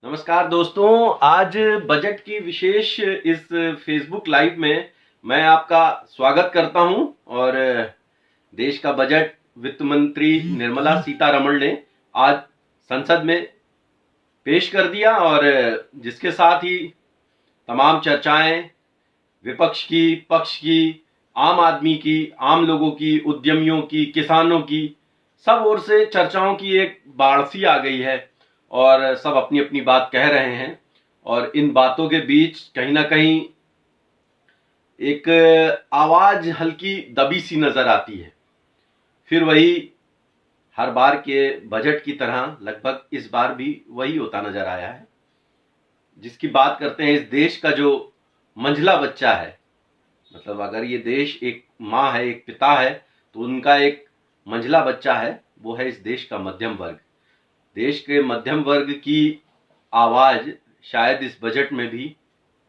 नमस्कार दोस्तों, आज बजट की विशेष इस फेसबुक लाइव में मैं आपका स्वागत करता हूं। और देश का बजट वित्त मंत्री निर्मला सीतारमण ने आज संसद में पेश कर दिया और जिसके साथ ही तमाम चर्चाएं विपक्ष की, पक्ष की, आम आदमी की, आम लोगों की, उद्यमियों की, किसानों की, सब ओर से चर्चाओं की एक बाढ़ सी आ गई है और सब अपनी अपनी बात कह रहे हैं। और इन बातों के बीच कहीं ना कहीं एक आवाज हल्की दबी सी नजर आती है। फिर वही हर बार के बजट की तरह लगभग इस बार भी वही होता नजर आया है। जिसकी बात करते हैं इस देश का जो मंझला बच्चा है, मतलब अगर ये देश एक माँ है, एक पिता है, तो उनका एक मंझला बच्चा है, वो है इस देश का मध्यम वर्ग। देश के मध्यम वर्ग की आवाज शायद इस बजट में भी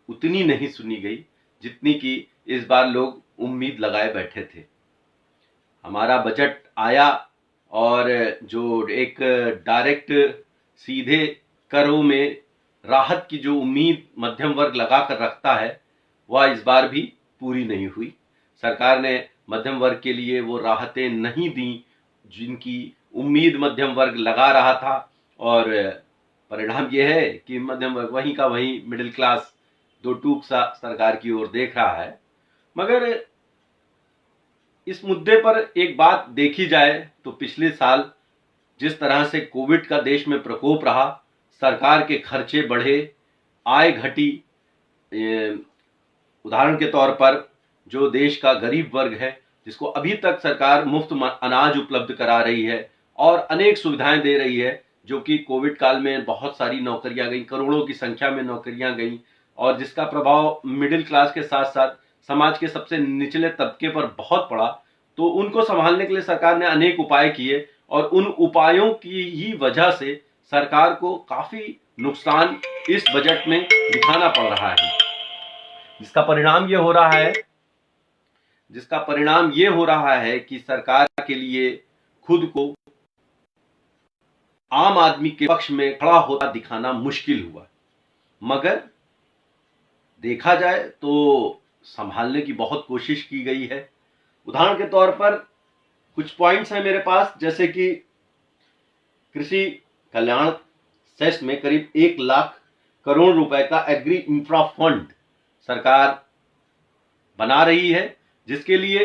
उतनी नहीं सुनी गई जितनी कि इस बार लोग उम्मीद लगाए बैठे थे। हमारा बजट आया और जो एक डायरेक्ट सीधे करों में राहत की जो उम्मीद मध्यम वर्ग लगा कर रखता है, वह इस बार भी पूरी नहीं हुई। सरकार ने मध्यम वर्ग के लिए वो राहतें नहीं दी जिनकी उम्मीद मध्यम वर्ग लगा रहा था। और परिणाम ये है कि मध्यम वर्ग वहीं का वहीं मिडिल क्लास दो टूक सा सरकार की ओर देख रहा है। मगर इस मुद्दे पर एक बात देखी जाए तो पिछले साल जिस तरह से कोविड का देश में प्रकोप रहा, सरकार के खर्चे बढ़े, आय घटी। उदाहरण के तौर पर जो देश का गरीब वर्ग है, जिसको अभी तक सरकार मुफ्त अनाज उपलब्ध करा रही है और अनेक सुविधाएं दे रही है, जो कि कोविड काल में बहुत सारी नौकरियां गई, करोड़ों की संख्या में नौकरियां गई, और जिसका प्रभाव मिडिल क्लास के साथ साथ समाज के सबसे निचले तबके पर बहुत पड़ा। तो उनको संभालने के लिए सरकार ने अनेक उपाय किए और उन उपायों की ही वजह से सरकार को काफी नुकसान इस बजट में दिखाना पड़ रहा है। जिसका परिणाम ये हो रहा है कि सरकार के लिए खुद को आम आदमी के पक्ष में खड़ा होता दिखाना मुश्किल हुआ। मगर देखा जाए तो संभालने की बहुत कोशिश की गई है। उदाहरण के तौर पर कुछ पॉइंट्स हैं मेरे पास, जैसे कि कृषि कल्याण सेस में करीब 1 लाख करोड़ रुपए का एग्री इंफ्रा फंड सरकार बना रही है, जिसके लिए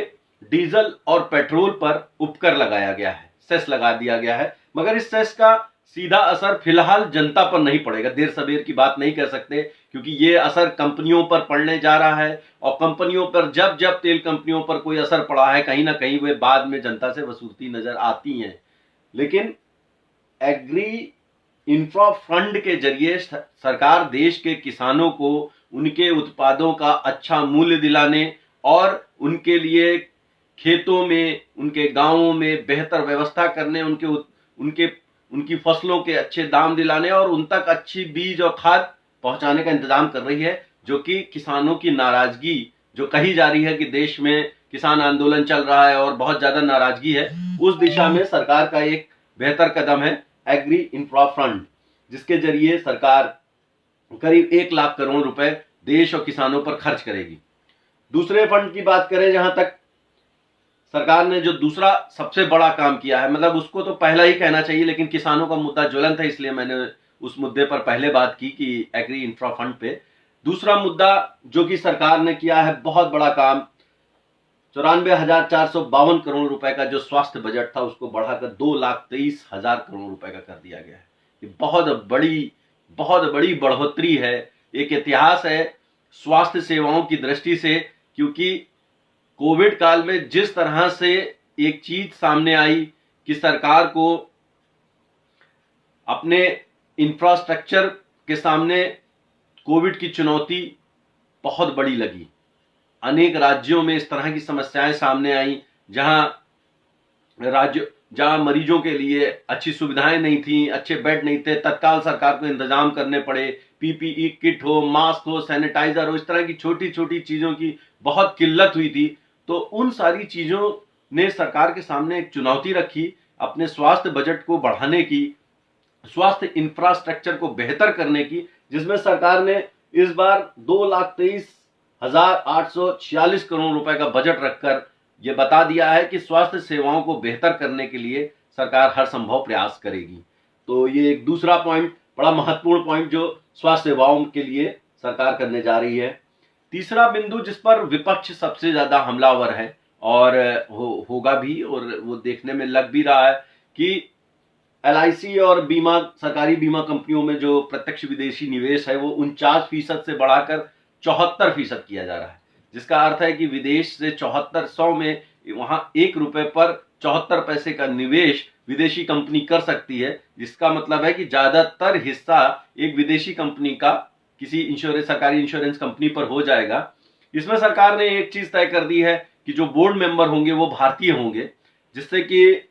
डीजल और पेट्रोल पर उपकर लगाया गया है, सेस लगा दिया गया है। मगर इस सेस का सीधा असर फिलहाल जनता पर नहीं पड़ेगा। देर सबेर की बात नहीं कह सकते, क्योंकि ये असर कंपनियों पर पड़ने जा रहा है। और कंपनियों पर जब जब तेल कंपनियों पर कोई असर पड़ा है, कहीं ना कहीं वे बाद में जनता से वसूलती नजर आती हैं। लेकिन एग्री इंफ्रा फंड के जरिए सरकार देश के किसानों को उनके उत्पादों का अच्छा मूल्य दिलाने और उनके लिए खेतों में, उनके गांवों में बेहतर व्यवस्था करने, उनकी फसलों के अच्छे दाम दिलाने और उन तक अच्छी बीज और खाद पहुंचाने का इंतजाम कर रही है। जो कि किसानों की नाराजगी जो कही जा रही है कि देश में किसान आंदोलन चल रहा है और बहुत ज्यादा नाराजगी है, उस दिशा में सरकार का एक बेहतर कदम है एग्री इंफ्रा फंड, जिसके जरिए सरकार करीब 1 लाख करोड़ रुपए देश और किसानों पर खर्च करेगी। दूसरे फंड की बात करें, जहां तक सरकार ने जो दूसरा सबसे बड़ा काम किया है, मतलब उसको तो पहला ही कहना चाहिए, लेकिन किसानों का मुद्दा ज्वलंत है, इसलिए मैंने उस मुद्दे पर पहले बात की कि एग्री इंफ्रा फंड पे। दूसरा मुद्दा जो कि सरकार ने किया है, बहुत बड़ा काम, 94,452 करोड़ रुपए का जो स्वास्थ्य बजट था उसको बढ़ाकर 2,23,000 करोड़ रुपए का कर दिया गया है। ये बहुत बड़ी बढ़ोतरी है, एक इतिहास है स्वास्थ्य सेवाओं की दृष्टि से। क्योंकि कोविड काल में जिस तरह से एक चीज सामने आई कि सरकार को अपने इंफ्रास्ट्रक्चर के सामने कोविड की चुनौती बहुत बड़ी लगी। अनेक राज्यों में इस तरह की समस्याएं सामने आई, जहां मरीजों के लिए अच्छी सुविधाएं नहीं थी, अच्छे बेड नहीं थे, तत्काल सरकार को इंतजाम करने पड़े। पीपीई किट हो, मास्क हो, सैनिटाइजर हो, इस तरह की छोटी छोटी चीजों की बहुत किल्लत हुई थी। तो उन सारी चीजों ने सरकार के सामने एक चुनौती रखी अपने स्वास्थ्य बजट को बढ़ाने की। स्वास्थ्य इंफ्रास्ट्रक्चर को बेहतर करने की, जिसमें सरकार ने इस बार 2,23,846 करोड़ रुपए का बजट रखकर यह बता दिया है कि स्वास्थ्य सेवाओं को बेहतर करने के लिए सरकार हर संभव प्रयास करेगी। तो ये एक दूसरा पॉइंट, बड़ा महत्वपूर्ण पॉइंट जो स्वास्थ्य सेवाओं के लिए सरकार करने जा रही है। तीसरा बिंदु जिस पर विपक्ष सबसे ज्यादा हमलावर है और होगा भी, और वो देखने में लग भी रहा है कि LIC और बीमा, सरकारी बीमा कंपनियों में जो प्रत्यक्ष विदेशी निवेश है वो 49% से बढ़ाकर 74% किया जा रहा है, जिसका अर्थ है कि विदेश से 7400 में वहां 1 रुपए पर 74 पैसे का निवेश विदेशी कंपनी कर सकती है, जिसका मतलब है कि ज्यादातर हिस्सा एक विदेशी कंपनी का किसी सरकारी इंश्योरेंस कंपनी पर हो जाएगा। इसमें सरकार ने एक चीज तय कर दी है कि जो बोर्ड मेंबर होंगे वो भारतीय होंगे, जिससे कि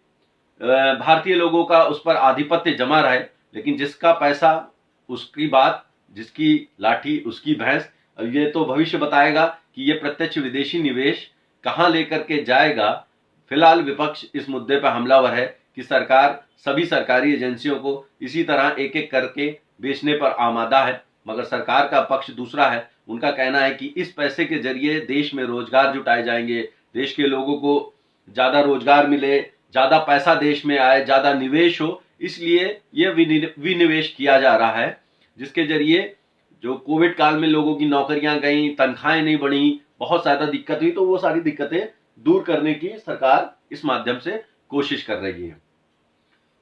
भारतीय लोगों का उस पर आधिपत्य जमा रहे, लेकिन जिसका पैसा उसकी बात, जिसकी लाठी उसकी भैंस। ये तो भविष्य बताएगा कि ये प्रत्यक्ष विदेशी निवेश कहां लेकर के जाएगा। फिलहाल विपक्ष इस मुद्दे पर हमलावर है कि सरकार सभी सरकारी एजेंसियों को इसी तरह एक एक करके बेचने पर आमादा है, मगर सरकार का पक्ष दूसरा है। उनका कहना है कि इस पैसे के जरिए देश में रोजगार जुटाए जाएंगे, देश के लोगों को ज्यादा रोजगार मिले, ज्यादा पैसा देश में आए, ज्यादा निवेश हो, इसलिए यह विनिवेश किया जा रहा है, जिसके जरिए जो कोविड काल में लोगों की नौकरियां गई, तनख्वाहें नहीं बढ़ी, बहुत ज्यादा दिक्कत हुई, तो वो सारी दिक्कतें दूर करने की सरकार इस माध्यम से कोशिश कर रही है।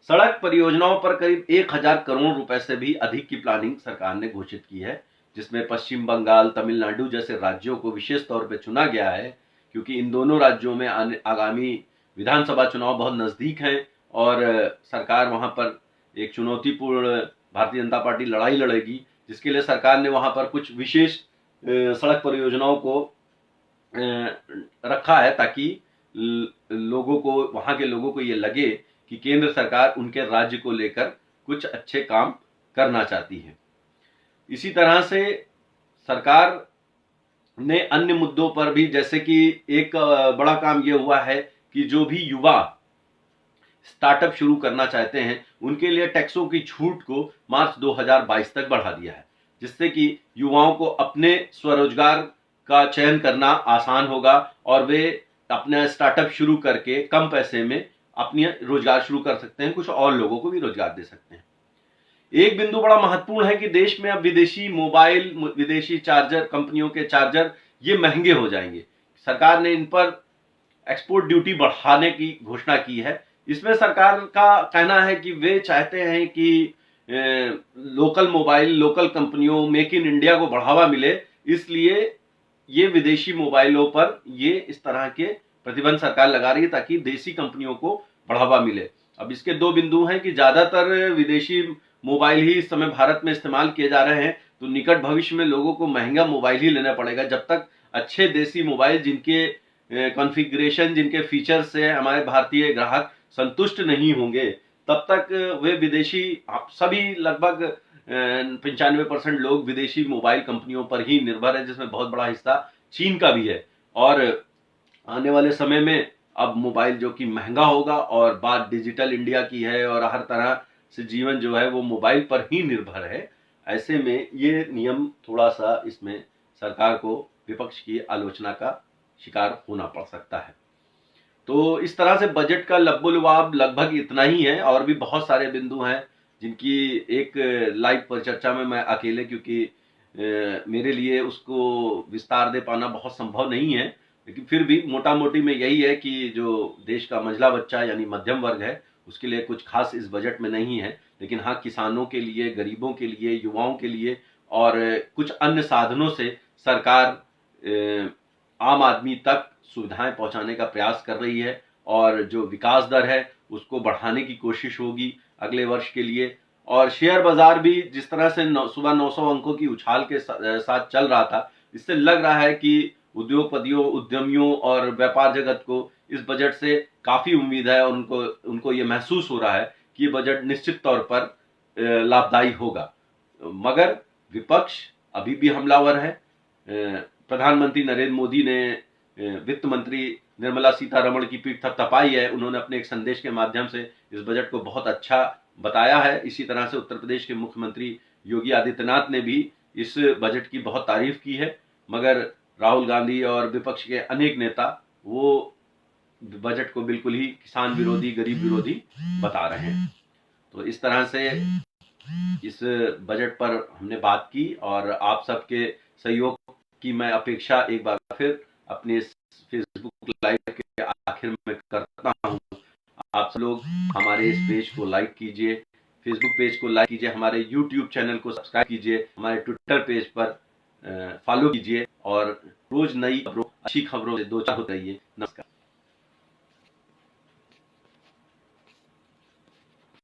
सड़क परियोजनाओं पर करीब 1000 करोड़ रुपए से भी अधिक की प्लानिंग सरकार ने घोषित की है, जिसमें पश्चिम बंगाल, तमिलनाडु जैसे राज्यों को विशेष तौर पर चुना गया है, क्योंकि इन दोनों राज्यों में आगामी विधानसभा चुनाव बहुत नजदीक हैं और सरकार वहां पर एक चुनौतीपूर्ण भारतीय जनता पार्टी लड़ाई लड़ेगी, जिसके लिए सरकार ने वहां पर कुछ विशेष सड़क परियोजनाओं को रखा है, ताकि लोगों को, वहां के लोगों को ये लगे कि केंद्र सरकार उनके राज्य को लेकर कुछ अच्छे काम करना चाहती है। इसी तरह से सरकार ने अन्य मुद्दों पर भी, जैसे कि एक बड़ा काम यह हुआ है कि जो भी युवा स्टार्टअप शुरू करना चाहते हैं उनके लिए टैक्सों की छूट को मार्च 2022 तक बढ़ा दिया है, जिससे कि युवाओं को अपने स्वरोजगार का चयन करना आसान होगा और वे अपना स्टार्टअप शुरू करके कम पैसे में अपनी रोजगार शुरू कर सकते हैं, कुछ और लोगों को भी रोजगार दे सकते हैं। एक बिंदु बड़ा महत्वपूर्ण है कि देश में अब विदेशी मोबाइल, विदेशी चार्जर कंपनियों के चार्जर ये महंगे हो जाएंगे। सरकार ने इन पर एक्सपोर्ट ड्यूटी बढ़ाने की घोषणा की है। इसमें सरकार का कहना है कि वे चाहते हैं कि लोकल मोबाइल, लोकल कंपनियों, मेक इन इंडिया को बढ़ावा मिले, इसलिए ये विदेशी मोबाइलों पर ये इस तरह के प्रतिबंध सरकार लगा रही है ताकि देसी कंपनियों को बढ़ावा मिले। अब इसके दो बिंदु हैं कि ज्यादातर विदेशी मोबाइल ही इस समय भारत में इस्तेमाल किए जा रहे हैं, तो निकट भविष्य में लोगों को महंगा मोबाइल ही लेना पड़ेगा। जब तक अच्छे देसी मोबाइल जिनके कॉन्फ़िगरेशन, जिनके फीचर्स से हमारे भारतीय ग्राहक संतुष्ट नहीं होंगे, तब तक वे विदेशी, सभी लगभग 95% लोग विदेशी मोबाइल कंपनियों पर ही निर्भर है, जिसमें बहुत बड़ा हिस्सा चीन का भी है। और आने वाले समय में अब मोबाइल जो कि महंगा होगा और बात डिजिटल इंडिया की है और हर तरह से जीवन जो है वो मोबाइल पर ही निर्भर है, ऐसे में ये नियम थोड़ा सा, इसमें सरकार को विपक्ष की आलोचना का शिकार होना पड़ सकता है। तो इस तरह से बजट का लब्बो-लुआब लगभग इतना ही है, और भी बहुत सारे बिंदु हैं जिनकी एक लाइव परिचर्चा में मैं अकेले, क्योंकि मेरे लिए उसको विस्तार दे पाना बहुत संभव नहीं है, लेकिन फिर भी मोटा मोटी में यही है कि जो देश का मंझला बच्चा यानी मध्यम वर्ग है उसके लिए कुछ खास इस बजट में नहीं है, लेकिन हाँ, किसानों के लिए, गरीबों के लिए, युवाओं के लिए और कुछ अन्य साधनों से सरकार आम आदमी तक सुविधाएं पहुंचाने का प्रयास कर रही है, और जो विकास दर है उसको बढ़ाने की कोशिश होगी अगले वर्ष के लिए। और शेयर बाजार भी जिस तरह से सुबह 900 अंकों की उछाल के साथ चल रहा था, इससे लग रहा है कि उद्योगपतियों, उद्यमियों और व्यापार जगत को इस बजट से काफी उम्मीद है, और उनको ये महसूस हो रहा है कि ये बजट निश्चित तौर पर लाभदायी होगा। मगर विपक्ष अभी भी हमलावर है। प्रधानमंत्री नरेंद्र मोदी ने वित्त मंत्री निर्मला सीतारमण की पीठ थपथपाई है। उन्होंने अपने एक संदेश के माध्यम से इस बजट को बहुत अच्छा बताया है। इसी तरह से उत्तर प्रदेश के मुख्यमंत्री योगी आदित्यनाथ ने भी इस बजट की बहुत तारीफ की है, मगर राहुल गांधी और विपक्ष के अनेक नेता वो बजट को बिल्कुल ही किसान विरोधी, गरीब विरोधी बता रहे हैं। तो इस तरह से इस बजट पर हमने बात की और आप सबके सहयोग की मैं अपेक्षा एक बार फिर अपने फेसबुक लाइव के आखिर में करता हूं। आप सब लोग हमारे इस पेज को लाइक कीजिए, फेसबुक पेज को लाइक कीजिए, हमारे यूट्यूब चैनल को सब्सक्राइब कीजिए, हमारे ट्विटर पेज पर फॉलो कीजिए और रोज नई खबरों, अच्छी खबरों से दो चार होते रहिए। नमस्कार।